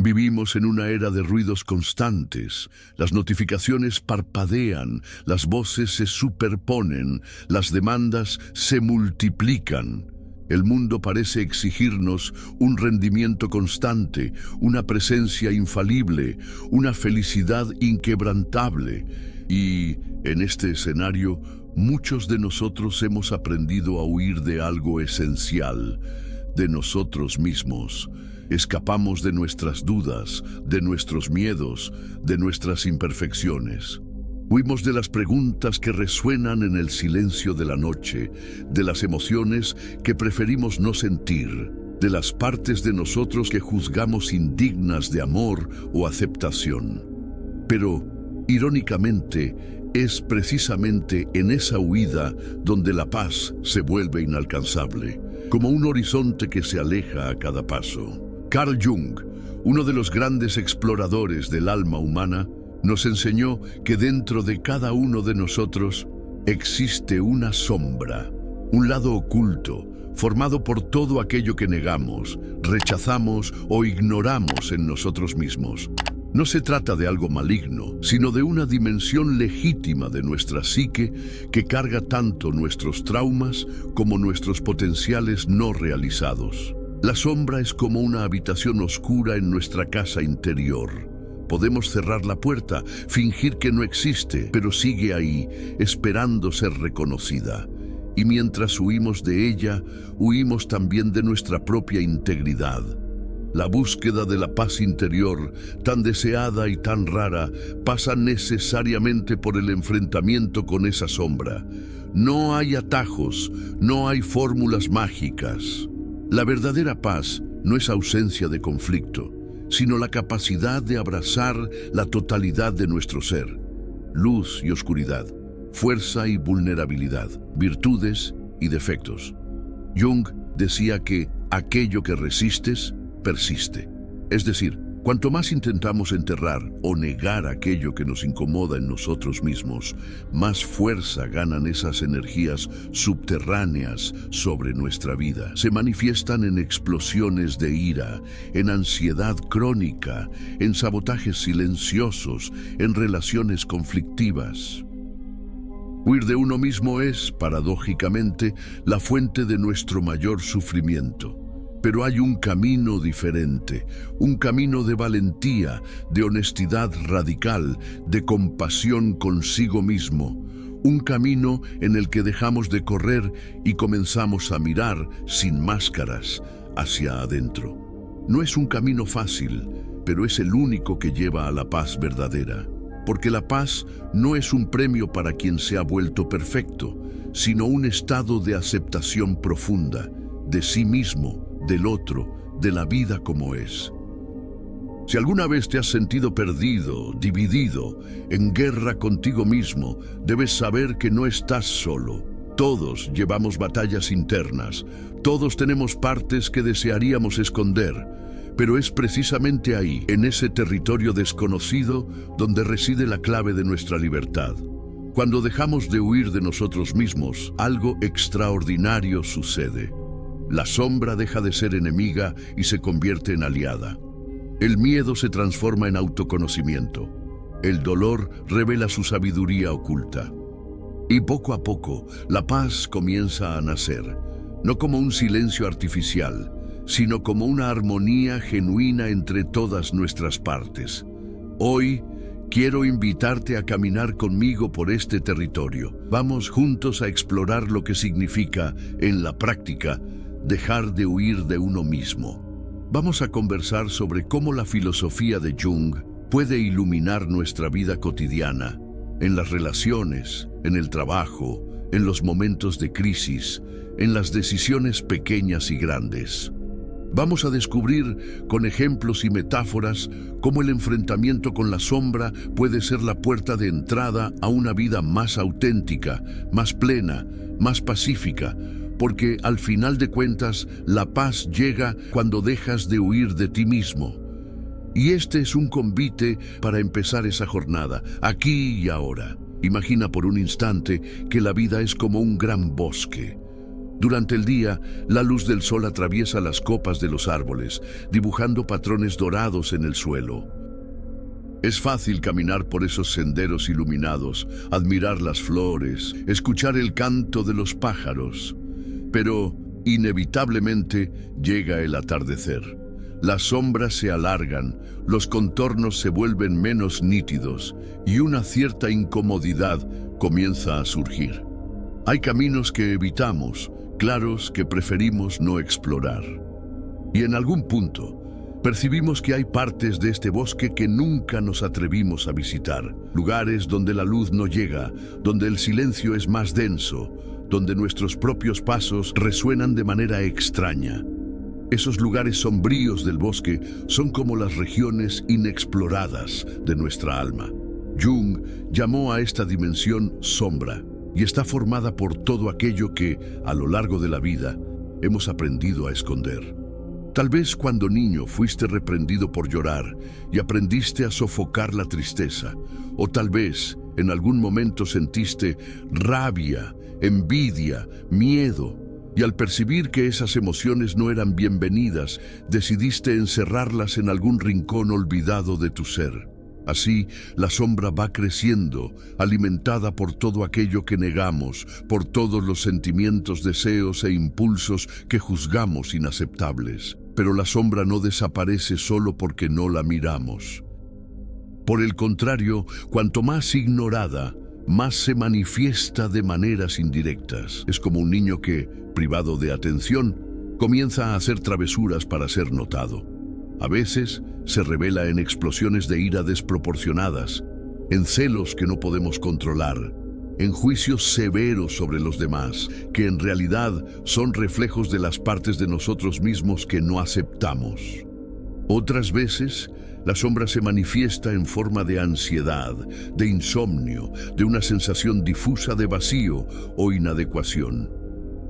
Vivimos en una era de ruidos constantes. Las notificaciones parpadean, las voces se superponen, las demandas se multiplican. El mundo parece exigirnos un rendimiento constante, una presencia infalible, una felicidad inquebrantable. Y, en este escenario, muchos de nosotros hemos aprendido a huir de algo esencial, de nosotros mismos. Escapamos de nuestras dudas, de nuestros miedos, de nuestras imperfecciones. Huimos de las preguntas que resuenan en el silencio de la noche, de las emociones que preferimos no sentir, de las partes de nosotros que juzgamos indignas de amor o aceptación. Pero, irónicamente, es precisamente en esa huida donde la paz se vuelve inalcanzable, como un horizonte que se aleja a cada paso. Carl Jung, uno de los grandes exploradores del alma humana, nos enseñó que dentro de cada uno de nosotros existe una sombra, un lado oculto, formado por todo aquello que negamos, rechazamos o ignoramos en nosotros mismos. No se trata de algo maligno, sino de una dimensión legítima de nuestra psique que carga tanto nuestros traumas como nuestros potenciales no realizados. La sombra es como una habitación oscura en nuestra casa interior. Podemos cerrar la puerta, fingir que no existe, pero sigue ahí, esperando ser reconocida. Y mientras huimos de ella, huimos también de nuestra propia integridad. La búsqueda de la paz interior, tan deseada y tan rara, pasa necesariamente por el enfrentamiento con esa sombra. No hay atajos, no hay fórmulas mágicas. La verdadera paz no es ausencia de conflicto, sino la capacidad de abrazar la totalidad de nuestro ser, luz y oscuridad, fuerza y vulnerabilidad, virtudes y defectos. Jung decía que aquello que resistes, persiste. Es decir, cuanto más intentamos enterrar o negar aquello que nos incomoda en nosotros mismos, más fuerza ganan esas energías subterráneas sobre nuestra vida. Se manifiestan en explosiones de ira, en ansiedad crónica, en sabotajes silenciosos, en relaciones conflictivas. Huir de uno mismo es, paradójicamente, la fuente de nuestro mayor sufrimiento. Pero hay un camino diferente, un camino de valentía, de honestidad radical, de compasión consigo mismo, un camino en el que dejamos de correr y comenzamos a mirar sin máscaras hacia adentro. No es un camino fácil, pero es el único que lleva a la paz verdadera, porque la paz no es un premio para quien se ha vuelto perfecto, sino un estado de aceptación profunda de sí mismo, del otro, de la vida como es. Si alguna vez te has sentido perdido, dividido, en guerra contigo mismo, debes saber que no estás solo. Todos llevamos batallas internas, todos tenemos partes que desearíamos esconder, pero es precisamente ahí, en ese territorio desconocido, donde reside la clave de nuestra libertad. Cuando dejamos de huir de nosotros mismos, algo extraordinario sucede. La sombra deja de ser enemiga y se convierte en aliada. El miedo se transforma en autoconocimiento. El dolor revela su sabiduría oculta. Y poco a poco, la paz comienza a nacer, no como un silencio artificial, sino como una armonía genuina entre todas nuestras partes. Hoy, quiero invitarte a caminar conmigo por este territorio. Vamos juntos a explorar lo que significa, en la práctica, dejar de huir de uno mismo. Vamos a conversar sobre cómo la filosofía de Jung puede iluminar nuestra vida cotidiana, en las relaciones, en el trabajo, en los momentos de crisis, en las decisiones pequeñas y grandes. Vamos a descubrir con ejemplos y metáforas cómo el enfrentamiento con la sombra puede ser la puerta de entrada a una vida más auténtica, más plena, más pacífica, porque al final de cuentas la paz llega cuando dejas de huir de ti mismo. Y este es un convite para empezar esa jornada, aquí y ahora. Imagina por un instante que la vida es como un gran bosque. Durante el día, la luz del sol atraviesa las copas de los árboles, dibujando patrones dorados en el suelo. Es fácil caminar por esos senderos iluminados, admirar las flores, escuchar el canto de los pájaros. Pero, inevitablemente, llega el atardecer. Las sombras se alargan, los contornos se vuelven menos nítidos y una cierta incomodidad comienza a surgir. Hay caminos que evitamos, claros que preferimos no explorar. Y en algún punto, percibimos que hay partes de este bosque que nunca nos atrevimos a visitar. Lugares donde la luz no llega, donde el silencio es más denso, donde nuestros propios pasos resuenan de manera extraña. Esos lugares sombríos del bosque son como las regiones inexploradas de nuestra alma. Jung llamó a esta dimensión sombra y está formada por todo aquello que, a lo largo de la vida, hemos aprendido a esconder. Tal vez cuando niño fuiste reprendido por llorar y aprendiste a sofocar la tristeza, o tal vez en algún momento sentiste rabia, envidia, miedo, y al percibir que esas emociones no eran bienvenidas, decidiste encerrarlas en algún rincón olvidado de tu ser. Así, la sombra va creciendo, alimentada por todo aquello que negamos, por todos los sentimientos, deseos e impulsos que juzgamos inaceptables. Pero la sombra no desaparece solo porque no la miramos. Por el contrario, cuanto más ignorada, más se manifiesta de maneras indirectas. Es como un niño que, privado de atención, comienza a hacer travesuras para ser notado. A veces se revela en explosiones de ira desproporcionadas, en celos que no podemos controlar, en juicios severos sobre los demás, que en realidad son reflejos de las partes de nosotros mismos que no aceptamos. Otras veces, la sombra se manifiesta en forma de ansiedad, de insomnio, de una sensación difusa de vacío o inadecuación.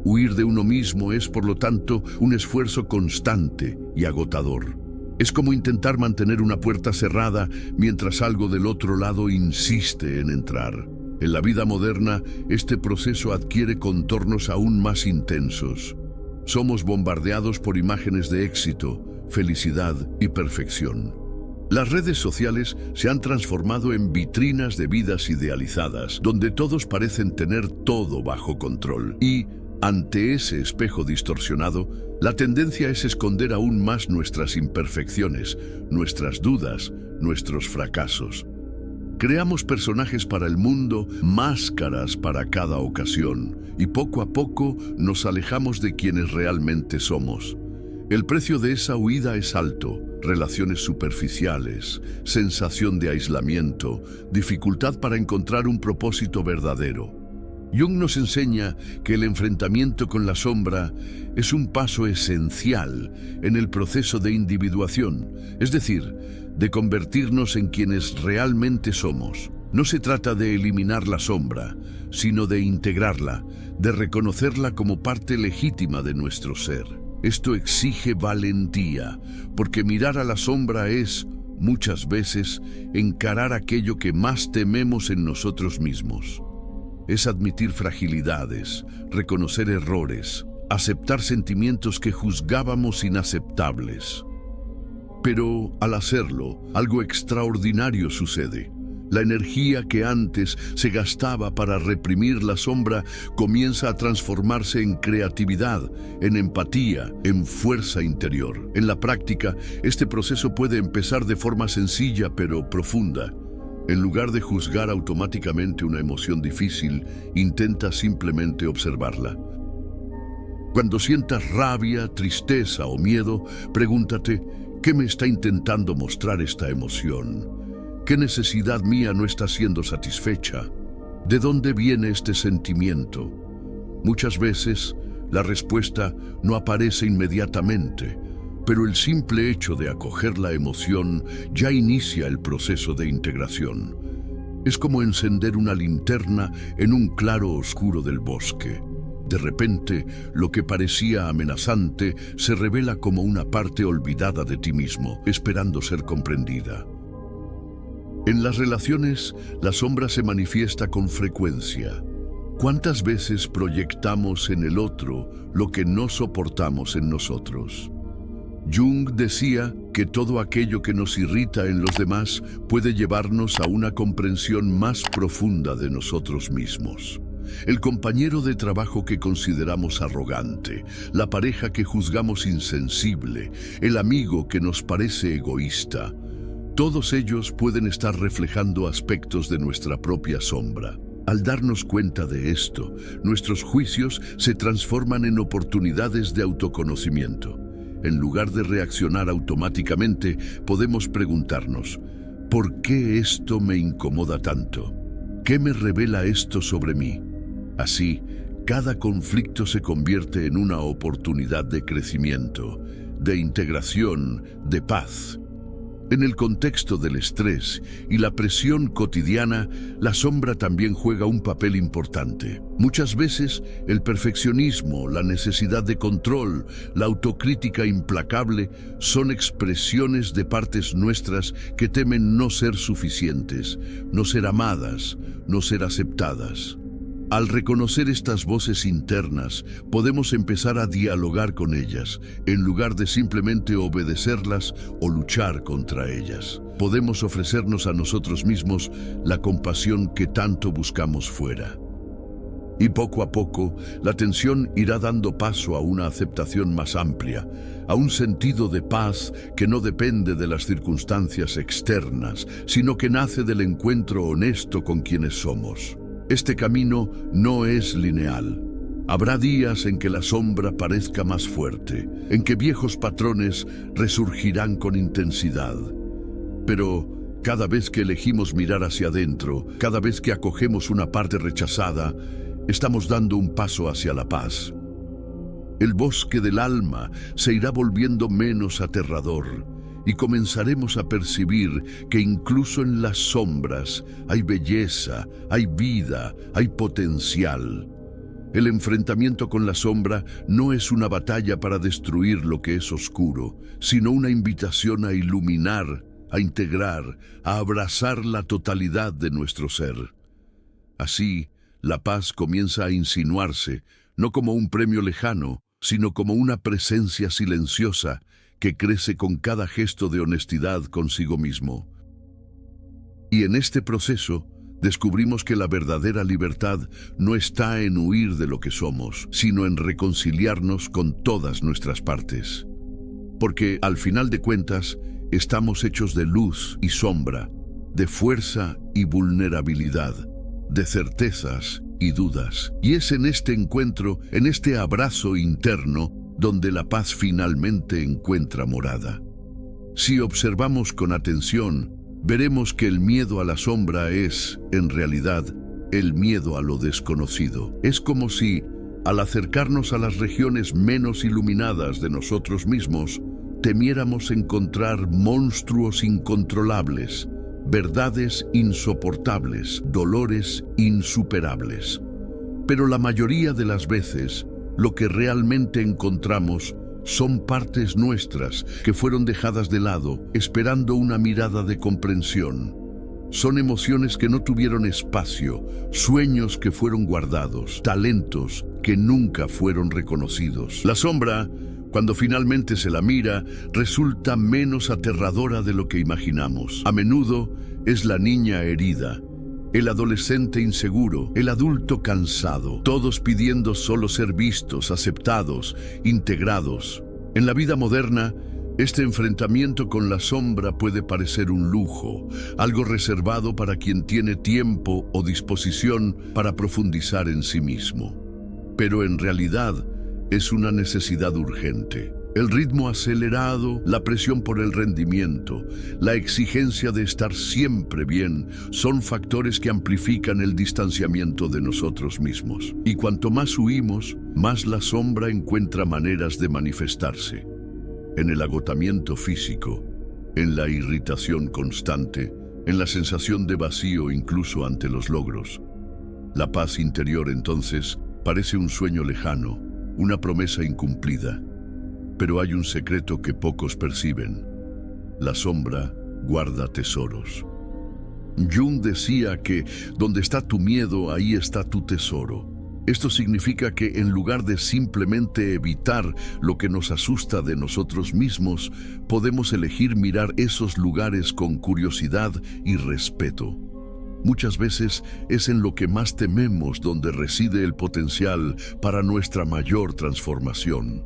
Huir de uno mismo es, por lo tanto, un esfuerzo constante y agotador. Es como intentar mantener una puerta cerrada mientras algo del otro lado insiste en entrar. En la vida moderna, este proceso adquiere contornos aún más intensos. Somos bombardeados por imágenes de éxito, felicidad y perfección. Las redes sociales se han transformado en vitrinas de vidas idealizadas, donde todos parecen tener todo bajo control. Y, ante ese espejo distorsionado, la tendencia es esconder aún más nuestras imperfecciones, nuestras dudas, nuestros fracasos. Creamos personajes para el mundo, máscaras para cada ocasión, y poco a poco nos alejamos de quienes realmente somos. El precio de esa huida es alto: relaciones superficiales, sensación de aislamiento, dificultad para encontrar un propósito verdadero. Jung nos enseña que el enfrentamiento con la sombra es un paso esencial en el proceso de individuación, es decir, de convertirnos en quienes realmente somos. No se trata de eliminar la sombra, sino de integrarla, de reconocerla como parte legítima de nuestro ser. Esto exige valentía, porque mirar a la sombra es, muchas veces, encarar aquello que más tememos en nosotros mismos. Es admitir fragilidades, reconocer errores, aceptar sentimientos que juzgábamos inaceptables. Pero, al hacerlo, algo extraordinario sucede. La energía que antes se gastaba para reprimir la sombra comienza a transformarse en creatividad, en empatía, en fuerza interior. En la práctica, este proceso puede empezar de forma sencilla pero profunda. En lugar de juzgar automáticamente una emoción difícil, intenta simplemente observarla. Cuando sientas rabia, tristeza o miedo, pregúntate: ¿qué me está intentando mostrar esta emoción? ¿Qué necesidad mía no está siendo satisfecha? ¿De dónde viene este sentimiento? Muchas veces, la respuesta no aparece inmediatamente, pero el simple hecho de acoger la emoción ya inicia el proceso de integración. Es como encender una linterna en un claro oscuro del bosque. De repente, lo que parecía amenazante se revela como una parte olvidada de ti mismo, esperando ser comprendida. En las relaciones, la sombra se manifiesta con frecuencia. ¿Cuántas veces proyectamos en el otro lo que no soportamos en nosotros? Jung decía que todo aquello que nos irrita en los demás puede llevarnos a una comprensión más profunda de nosotros mismos. El compañero de trabajo que consideramos arrogante, la pareja que juzgamos insensible, el amigo que nos parece egoísta, todos ellos pueden estar reflejando aspectos de nuestra propia sombra. Al darnos cuenta de esto, nuestros juicios se transforman en oportunidades de autoconocimiento. En lugar de reaccionar automáticamente, podemos preguntarnos, ¿por qué esto me incomoda tanto? ¿Qué me revela esto sobre mí? Así, cada conflicto se convierte en una oportunidad de crecimiento, de integración, de paz. En el contexto del estrés y la presión cotidiana, la sombra también juega un papel importante. Muchas veces, el perfeccionismo, la necesidad de control, la autocrítica implacable son expresiones de partes nuestras que temen no ser suficientes, no ser amadas, no ser aceptadas. Al reconocer estas voces internas, podemos empezar a dialogar con ellas, en lugar de simplemente obedecerlas o luchar contra ellas. Podemos ofrecernos a nosotros mismos la compasión que tanto buscamos fuera. Y poco a poco, la tensión irá dando paso a una aceptación más amplia, a un sentido de paz que no depende de las circunstancias externas, sino que nace del encuentro honesto con quienes somos. Este camino no es lineal. Habrá días en que la sombra parezca más fuerte, en que viejos patrones resurgirán con intensidad. Pero cada vez que elegimos mirar hacia adentro, cada vez que acogemos una parte rechazada, estamos dando un paso hacia la paz. El bosque del alma se irá volviendo menos aterrador, y comenzaremos a percibir que incluso en las sombras hay belleza, hay vida, hay potencial. El enfrentamiento con la sombra no es una batalla para destruir lo que es oscuro, sino una invitación a iluminar, a integrar, a abrazar la totalidad de nuestro ser. Así, la paz comienza a insinuarse, no como un premio lejano, sino como una presencia silenciosa que crece con cada gesto de honestidad consigo mismo. Y en este proceso, descubrimos que la verdadera libertad no está en huir de lo que somos, sino en reconciliarnos con todas nuestras partes. Porque, al final de cuentas, estamos hechos de luz y sombra, de fuerza y vulnerabilidad, de certezas y dudas. Y es en este encuentro, en este abrazo interno, donde la paz finalmente encuentra morada. Si observamos con atención, veremos que el miedo a la sombra es, en realidad, el miedo a lo desconocido. Es como si, al acercarnos a las regiones menos iluminadas de nosotros mismos, temiéramos encontrar monstruos incontrolables, verdades insoportables, dolores insuperables. Pero la mayoría de las veces, lo que realmente encontramos son partes nuestras que fueron dejadas de lado, esperando una mirada de comprensión. Son emociones que no tuvieron espacio, sueños que fueron guardados, talentos que nunca fueron reconocidos. La sombra, cuando finalmente se la mira, resulta menos aterradora de lo que imaginamos. A menudo es la niña herida, el adolescente inseguro, el adulto cansado, todos pidiendo solo ser vistos, aceptados, integrados. En la vida moderna, este enfrentamiento con la sombra puede parecer un lujo, algo reservado para quien tiene tiempo o disposición para profundizar en sí mismo. Pero en realidad es una necesidad urgente. El ritmo acelerado, la presión por el rendimiento, la exigencia de estar siempre bien, son factores que amplifican el distanciamiento de nosotros mismos. Y cuanto más huimos, más la sombra encuentra maneras de manifestarse. En el agotamiento físico, en la irritación constante, en la sensación de vacío incluso ante los logros. La paz interior, entonces, parece un sueño lejano, una promesa incumplida. Pero hay un secreto que pocos perciben. La sombra guarda tesoros. Jung decía que donde está tu miedo, ahí está tu tesoro. Esto significa que en lugar de simplemente evitar lo que nos asusta de nosotros mismos, podemos elegir mirar esos lugares con curiosidad y respeto. Muchas veces es en lo que más tememos donde reside el potencial para nuestra mayor transformación.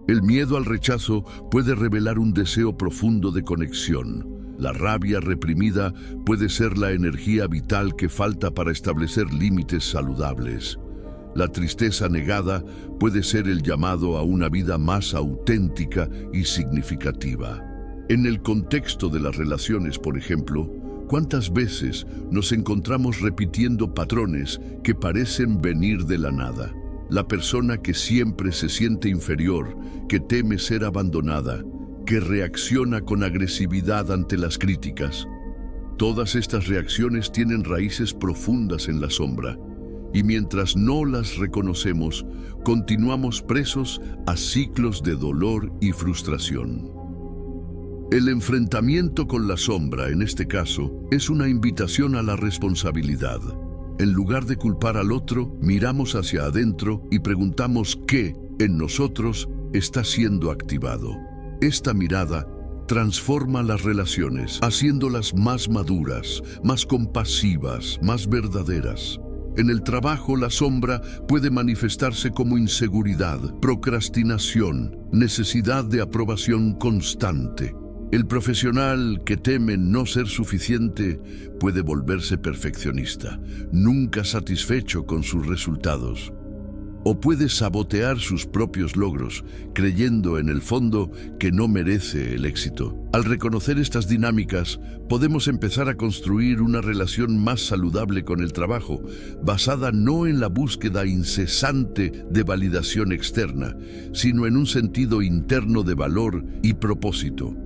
El miedo al rechazo puede revelar un deseo profundo de conexión. La rabia reprimida puede ser la energía vital que falta para establecer límites saludables. La tristeza negada puede ser el llamado a una vida más auténtica y significativa. En el contexto de las relaciones, por ejemplo, ¿cuántas veces nos encontramos repitiendo patrones que parecen venir de la nada? La persona que siempre se siente inferior, que teme ser abandonada, que reacciona con agresividad ante las críticas. Todas estas reacciones tienen raíces profundas en la sombra, y mientras no las reconocemos, continuamos presos a ciclos de dolor y frustración. El enfrentamiento con la sombra, en este caso, es una invitación a la responsabilidad. En lugar de culpar al otro, miramos hacia adentro y preguntamos qué en nosotros está siendo activado. Esta mirada transforma las relaciones, haciéndolas más maduras, más compasivas, más verdaderas. En el trabajo, la sombra puede manifestarse como inseguridad, procrastinación, necesidad de aprobación constante. El profesional que teme no ser suficiente puede volverse perfeccionista, nunca satisfecho con sus resultados. O puede sabotear sus propios logros, creyendo en el fondo que no merece el éxito. Al reconocer estas dinámicas, podemos empezar a construir una relación más saludable con el trabajo, basada no en la búsqueda incesante de validación externa, sino en un sentido interno de valor y propósito.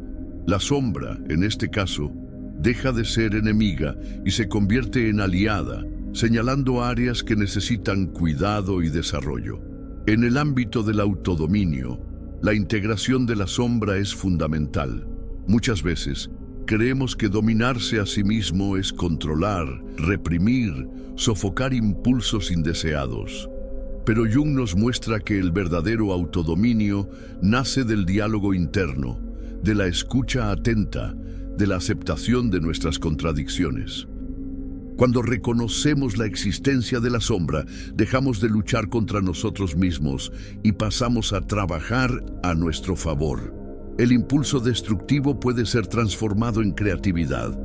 La sombra, en este caso, deja de ser enemiga y se convierte en aliada, señalando áreas que necesitan cuidado y desarrollo. En el ámbito del autodominio, la integración de la sombra es fundamental. Muchas veces, creemos que dominarse a sí mismo es controlar, reprimir, sofocar impulsos indeseados. Pero Jung nos muestra que el verdadero autodominio nace del diálogo interno, de la escucha atenta, de la aceptación de nuestras contradicciones. Cuando reconocemos la existencia de la sombra, dejamos de luchar contra nosotros mismos y pasamos a trabajar a nuestro favor. El impulso destructivo puede ser transformado en creatividad.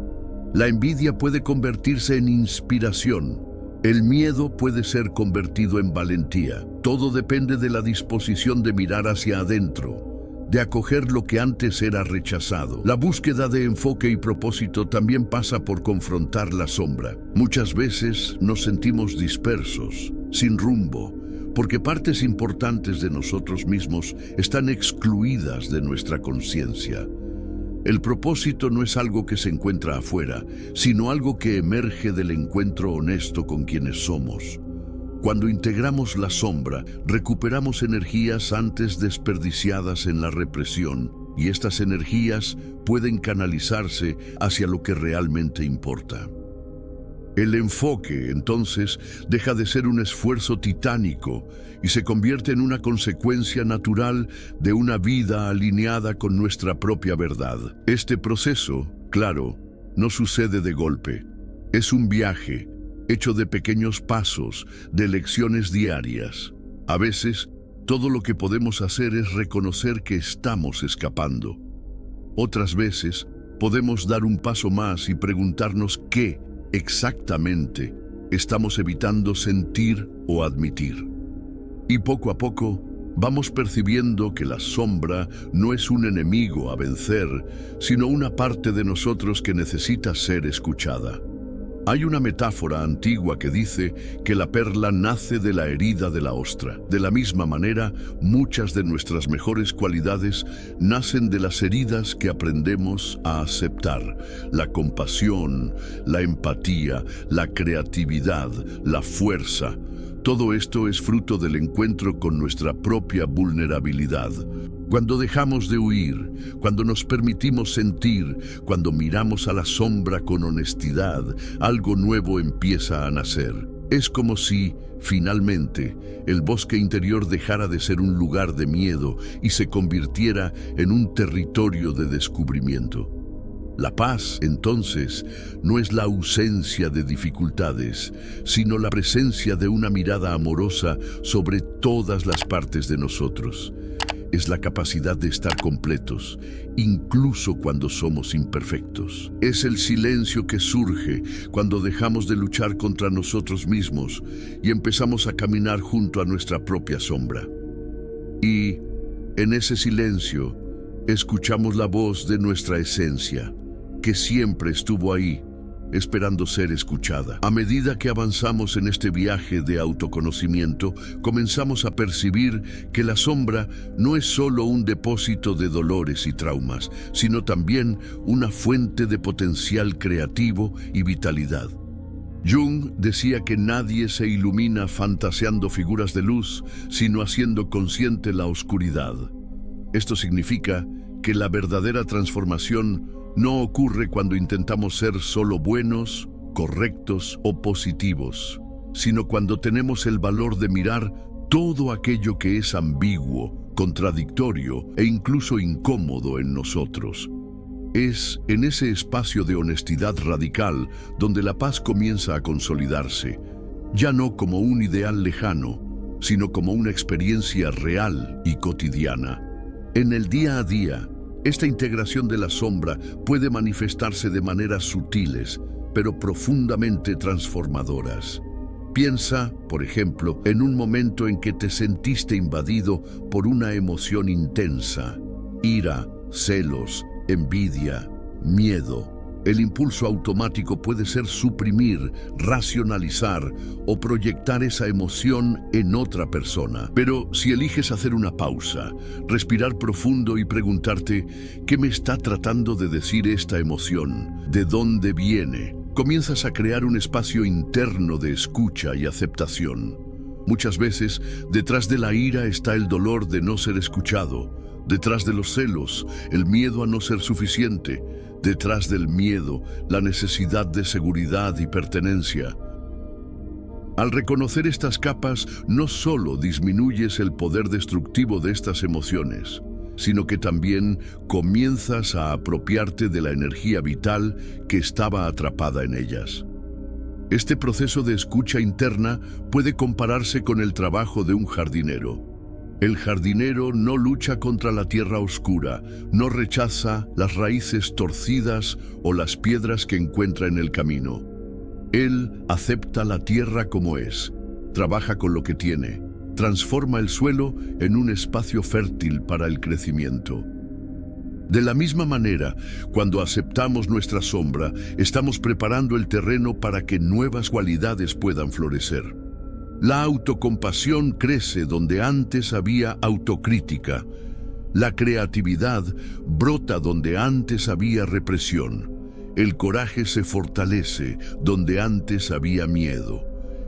La envidia puede convertirse en inspiración. El miedo puede ser convertido en valentía. Todo depende de la disposición de mirar hacia adentro, de acoger lo que antes era rechazado. La búsqueda de enfoque y propósito también pasa por confrontar la sombra. Muchas veces nos sentimos dispersos, sin rumbo, porque partes importantes de nosotros mismos están excluidas de nuestra conciencia. El propósito no es algo que se encuentra afuera, sino algo que emerge del encuentro honesto con quienes somos. Cuando integramos la sombra, recuperamos energías antes desperdiciadas en la represión, y estas energías pueden canalizarse hacia lo que realmente importa. El enfoque, entonces, deja de ser un esfuerzo titánico y se convierte en una consecuencia natural de una vida alineada con nuestra propia verdad. Este proceso, claro, no sucede de golpe. Es un viaje hecho de pequeños pasos, de lecciones diarias. A veces, todo lo que podemos hacer es reconocer que estamos escapando. Otras veces, podemos dar un paso más y preguntarnos qué exactamente estamos evitando sentir o admitir. Y poco a poco, vamos percibiendo que la sombra no es un enemigo a vencer, sino una parte de nosotros que necesita ser escuchada. Hay una metáfora antigua que dice que la perla nace de la herida de la ostra. De la misma manera, muchas de nuestras mejores cualidades nacen de las heridas que aprendemos a aceptar. La compasión, la empatía, la creatividad, la fuerza. Todo esto es fruto del encuentro con nuestra propia vulnerabilidad. Cuando dejamos de huir, cuando nos permitimos sentir, cuando miramos a la sombra con honestidad, algo nuevo empieza a nacer. Es como si, finalmente, el bosque interior dejara de ser un lugar de miedo y se convirtiera en un territorio de descubrimiento. La paz, entonces, no es la ausencia de dificultades, sino la presencia de una mirada amorosa sobre todas las partes de nosotros. Es la capacidad de estar completos, incluso cuando somos imperfectos. Es el silencio que surge cuando dejamos de luchar contra nosotros mismos y empezamos a caminar junto a nuestra propia sombra. Y, en ese silencio, escuchamos la voz de nuestra esencia, que siempre estuvo ahí, esperando ser escuchada. A medida que avanzamos en este viaje de autoconocimiento, comenzamos a percibir que la sombra no es solo un depósito de dolores y traumas, sino también una fuente de potencial creativo y vitalidad. Jung decía que nadie se ilumina fantaseando figuras de luz, sino haciendo consciente la oscuridad. Esto significa que la verdadera transformación no ocurre cuando intentamos ser solo buenos, correctos o positivos, sino cuando tenemos el valor de mirar todo aquello que es ambiguo, contradictorio e incluso incómodo en nosotros. Es en ese espacio de honestidad radical donde la paz comienza a consolidarse, ya no como un ideal lejano, sino como una experiencia real y cotidiana. En el día a día, esta integración de la sombra puede manifestarse de maneras sutiles, pero profundamente transformadoras. Piensa, por ejemplo, en un momento en que te sentiste invadido por una emoción intensa: ira, celos, envidia, miedo. El impulso automático puede ser suprimir, racionalizar o proyectar esa emoción en otra persona. Pero si eliges hacer una pausa, respirar profundo y preguntarte: ¿qué me está tratando de decir esta emoción? ¿De dónde viene? Comienzas a crear un espacio interno de escucha y aceptación. Muchas veces, detrás de la ira está el dolor de no ser escuchado. Detrás de los celos, el miedo a no ser suficiente. Detrás del miedo, la necesidad de seguridad y pertenencia. Al reconocer estas capas, no solo disminuyes el poder destructivo de estas emociones, sino que también comienzas a apropiarte de la energía vital que estaba atrapada en ellas. Este proceso de escucha interna puede compararse con el trabajo de un jardinero. El jardinero no lucha contra la tierra oscura, no rechaza las raíces torcidas o las piedras que encuentra en el camino. Él acepta la tierra como es, trabaja con lo que tiene, transforma el suelo en un espacio fértil para el crecimiento. De la misma manera, cuando aceptamos nuestra sombra, estamos preparando el terreno para que nuevas cualidades puedan florecer. La autocompasión crece donde antes había autocrítica. La creatividad brota donde antes había represión. El coraje se fortalece donde antes había miedo.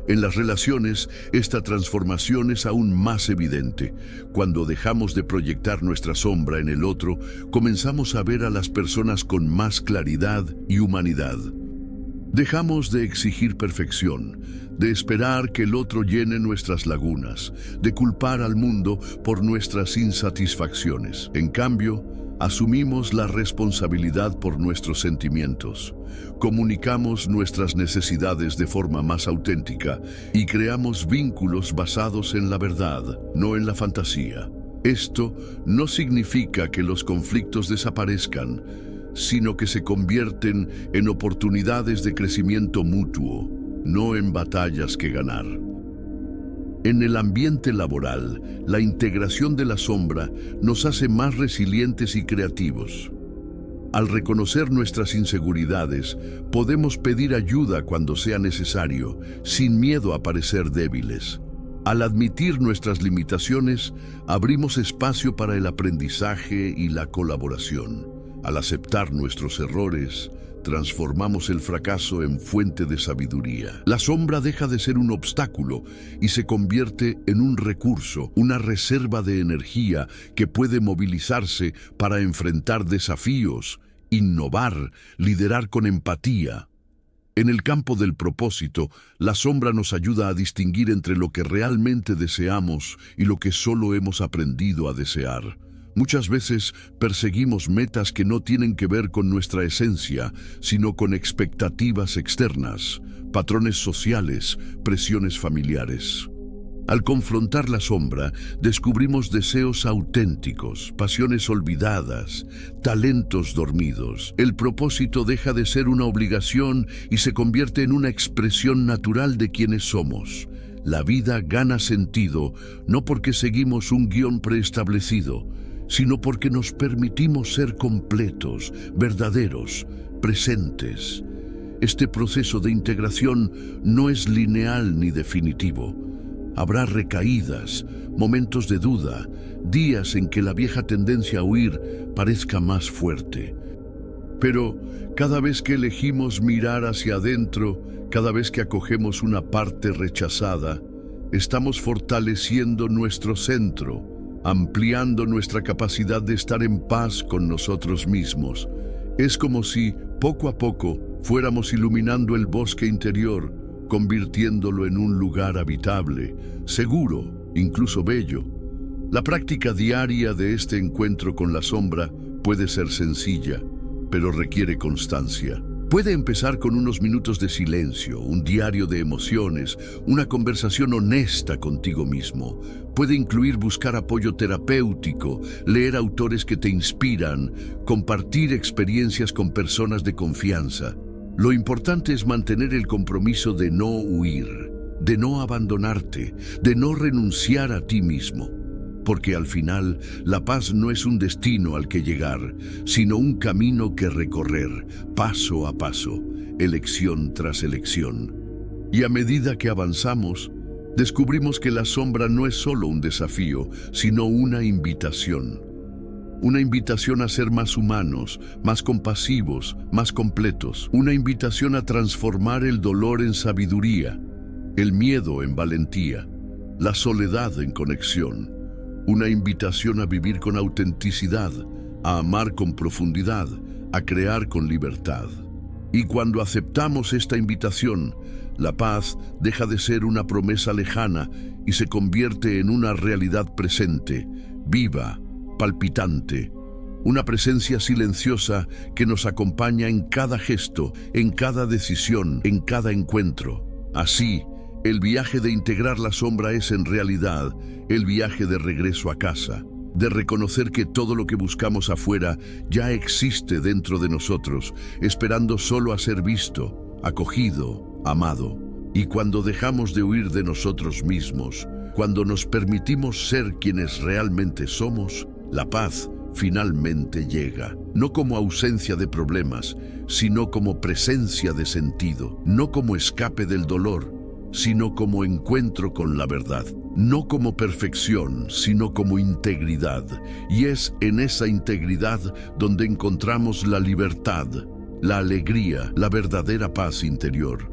En las relaciones, esta transformación es aún más evidente. Cuando dejamos de proyectar nuestra sombra en el otro, comenzamos a ver a las personas con más claridad y humanidad. Dejamos de exigir perfección, de esperar que el otro llene nuestras lagunas, de culpar al mundo por nuestras insatisfacciones. En cambio, asumimos la responsabilidad por nuestros sentimientos, comunicamos nuestras necesidades de forma más auténtica y creamos vínculos basados en la verdad, no en la fantasía. Esto no significa que los conflictos desaparezcan, sino que se convierten en oportunidades de crecimiento mutuo, no en batallas que ganar. En el ambiente laboral, la integración de la sombra nos hace más resilientes y creativos. Al reconocer nuestras inseguridades, podemos pedir ayuda cuando sea necesario, sin miedo a parecer débiles. Al admitir nuestras limitaciones, abrimos espacio para el aprendizaje y la colaboración. Al aceptar nuestros errores, transformamos el fracaso en fuente de sabiduría. La sombra deja de ser un obstáculo y se convierte en un recurso, una reserva de energía que puede movilizarse para enfrentar desafíos, innovar, liderar con empatía. En el campo del propósito, la sombra nos ayuda a distinguir entre lo que realmente deseamos y lo que solo hemos aprendido a desear. Muchas veces perseguimos metas que no tienen que ver con nuestra esencia, sino con expectativas externas, patrones sociales, presiones familiares. Al confrontar la sombra, descubrimos deseos auténticos, pasiones olvidadas, talentos dormidos. El propósito deja de ser una obligación y se convierte en una expresión natural de quienes somos. La vida gana sentido no porque seguimos un guión preestablecido, sino porque nos permitimos ser completos, verdaderos, presentes. Este proceso de integración no es lineal ni definitivo. Habrá recaídas, momentos de duda, días en que la vieja tendencia a huir parezca más fuerte. Pero cada vez que elegimos mirar hacia adentro, cada vez que acogemos una parte rechazada, estamos fortaleciendo nuestro centro, ampliando nuestra capacidad de estar en paz con nosotros mismos. Es como si, poco a poco, fuéramos iluminando el bosque interior, convirtiéndolo en un lugar habitable, seguro, incluso bello. La práctica diaria de este encuentro con la sombra puede ser sencilla, pero requiere constancia. Puede empezar con unos minutos de silencio, un diario de emociones, una conversación honesta contigo mismo. Puede incluir buscar apoyo terapéutico, leer autores que te inspiran, compartir experiencias con personas de confianza. Lo importante es mantener el compromiso de no huir, de no abandonarte, de no renunciar a ti mismo. Porque al final, la paz no es un destino al que llegar, sino un camino que recorrer, paso a paso, elección tras elección. Y a medida que avanzamos, descubrimos que la sombra no es solo un desafío, sino una invitación. Una invitación a ser más humanos, más compasivos, más completos. Una invitación a transformar el dolor en sabiduría, el miedo en valentía, la soledad en conexión. Una invitación a vivir con autenticidad, a amar con profundidad, a crear con libertad. Y cuando aceptamos esta invitación, la paz deja de ser una promesa lejana y se convierte en una realidad presente, viva, palpitante, una presencia silenciosa que nos acompaña en cada gesto, en cada decisión, en cada encuentro. Así, el viaje de integrar la sombra es en realidad el viaje de regreso a casa, de reconocer que todo lo que buscamos afuera ya existe dentro de nosotros, esperando solo a ser visto, acogido, amado. Y cuando dejamos de huir de nosotros mismos, cuando nos permitimos ser quienes realmente somos, la paz finalmente llega, no como ausencia de problemas, sino como presencia de sentido, no como escape del dolor, sino como encuentro con la verdad, no como perfección, sino como integridad. Y es en esa integridad donde encontramos la libertad, la alegría, la verdadera paz interior.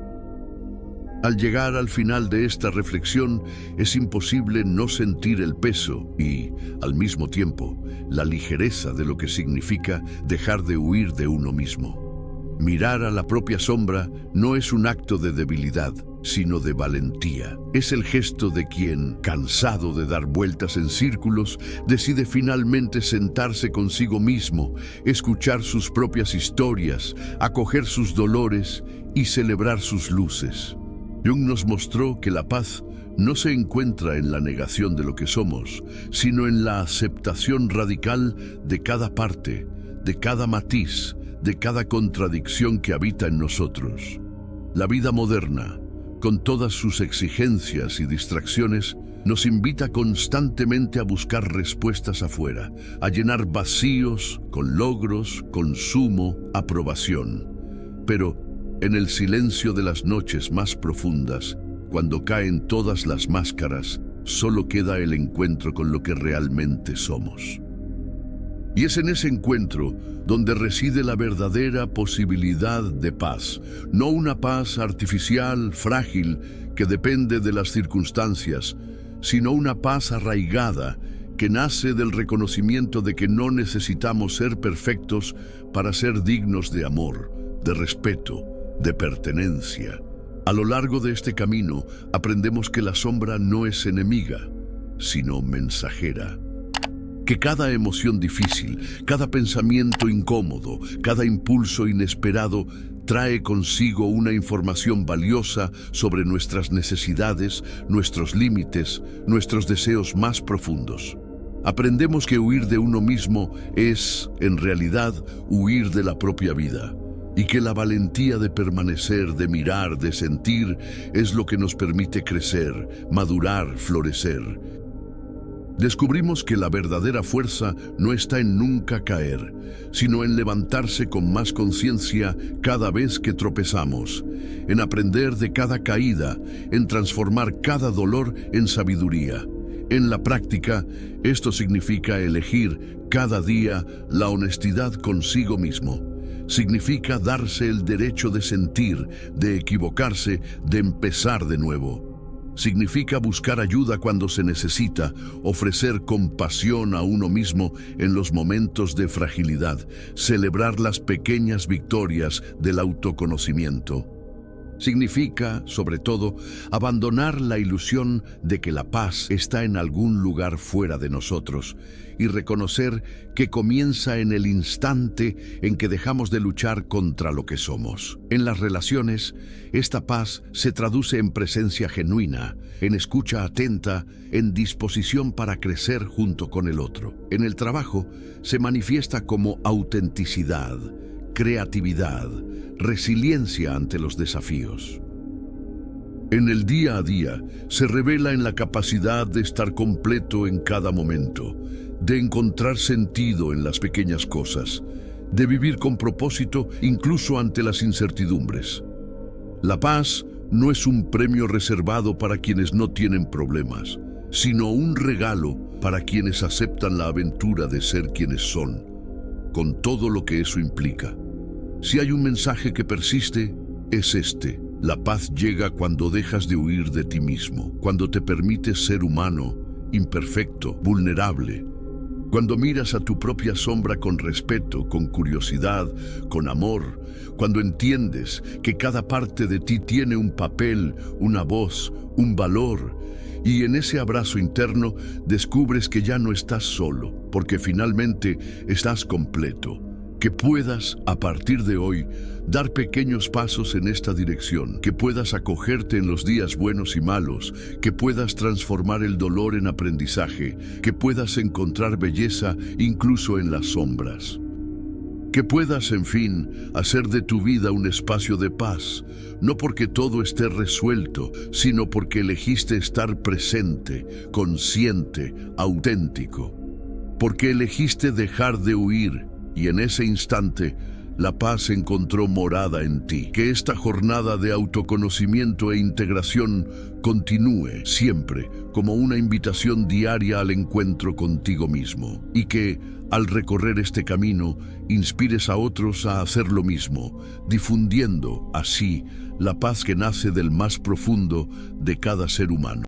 Al llegar al final de esta reflexión, es imposible no sentir el peso y, al mismo tiempo, la ligereza de lo que significa dejar de huir de uno mismo. Mirar a la propia sombra no es un acto de debilidad, sino de valentía. Es el gesto de quien, cansado de dar vueltas en círculos, decide finalmente sentarse consigo mismo, escuchar sus propias historias, acoger sus dolores y celebrar sus luces. Jung nos mostró que la paz no se encuentra en la negación de lo que somos, sino en la aceptación radical de cada parte, de cada matiz, de cada contradicción que habita en nosotros. La vida moderna, con todas sus exigencias y distracciones, nos invita constantemente a buscar respuestas afuera, a llenar vacíos con logros, consumo, aprobación. Pero en el silencio de las noches más profundas, cuando caen todas las máscaras, solo queda el encuentro con lo que realmente somos. Y es en ese encuentro donde reside la verdadera posibilidad de paz, no una paz artificial, frágil, que depende de las circunstancias, sino una paz arraigada que nace del reconocimiento de que no necesitamos ser perfectos para ser dignos de amor, de respeto, de pertenencia. A lo largo de este camino aprendemos que la sombra no es enemiga, sino mensajera. Que cada emoción difícil, cada pensamiento incómodo, cada impulso inesperado trae consigo una información valiosa sobre nuestras necesidades, nuestros límites, nuestros deseos más profundos. Aprendemos que huir de uno mismo es, en realidad, huir de la propia vida, y que la valentía de permanecer, de mirar, de sentir, es lo que nos permite crecer, madurar, florecer. Descubrimos que la verdadera fuerza no está en nunca caer, sino en levantarse con más conciencia cada vez que tropezamos, en aprender de cada caída, en transformar cada dolor en sabiduría. En la práctica, esto significa elegir cada día la honestidad consigo mismo. Significa darse el derecho de sentir, de equivocarse, de empezar de nuevo. Significa buscar ayuda cuando se necesita, ofrecer compasión a uno mismo en los momentos de fragilidad, celebrar las pequeñas victorias del autoconocimiento. Significa, sobre todo, abandonar la ilusión de que la paz está en algún lugar fuera de nosotros y reconocer que comienza en el instante en que dejamos de luchar contra lo que somos. En las relaciones, esta paz se traduce en presencia genuina, en escucha atenta, en disposición para crecer junto con el otro. En el trabajo, se manifiesta como autenticidad, creatividad, resiliencia ante los desafíos. En el día a día se revela en la capacidad de estar completo en cada momento, de encontrar sentido en las pequeñas cosas, de vivir con propósito incluso ante las incertidumbres. La paz no es un premio reservado para quienes no tienen problemas, sino un regalo para quienes aceptan la aventura de ser quienes son, con todo lo que eso implica. Si hay un mensaje que persiste, es este. La paz llega cuando dejas de huir de ti mismo, cuando te permites ser humano, imperfecto, vulnerable, cuando miras a tu propia sombra con respeto, con curiosidad, con amor, cuando entiendes que cada parte de ti tiene un papel, una voz, un valor, y en ese abrazo interno descubres que ya no estás solo, porque finalmente estás completo. Que puedas, a partir de hoy, dar pequeños pasos en esta dirección, que puedas acogerte en los días buenos y malos, que puedas transformar el dolor en aprendizaje, que puedas encontrar belleza incluso en las sombras. Que puedas, en fin, hacer de tu vida un espacio de paz, no porque todo esté resuelto, sino porque elegiste estar presente, consciente, auténtico. Porque elegiste dejar de huir, y en ese instante, la paz encontró morada en ti. Que esta jornada de autoconocimiento e integración continúe siempre como una invitación diaria al encuentro contigo mismo. Y que, al recorrer este camino, inspires a otros a hacer lo mismo, difundiendo así la paz que nace del más profundo de cada ser humano.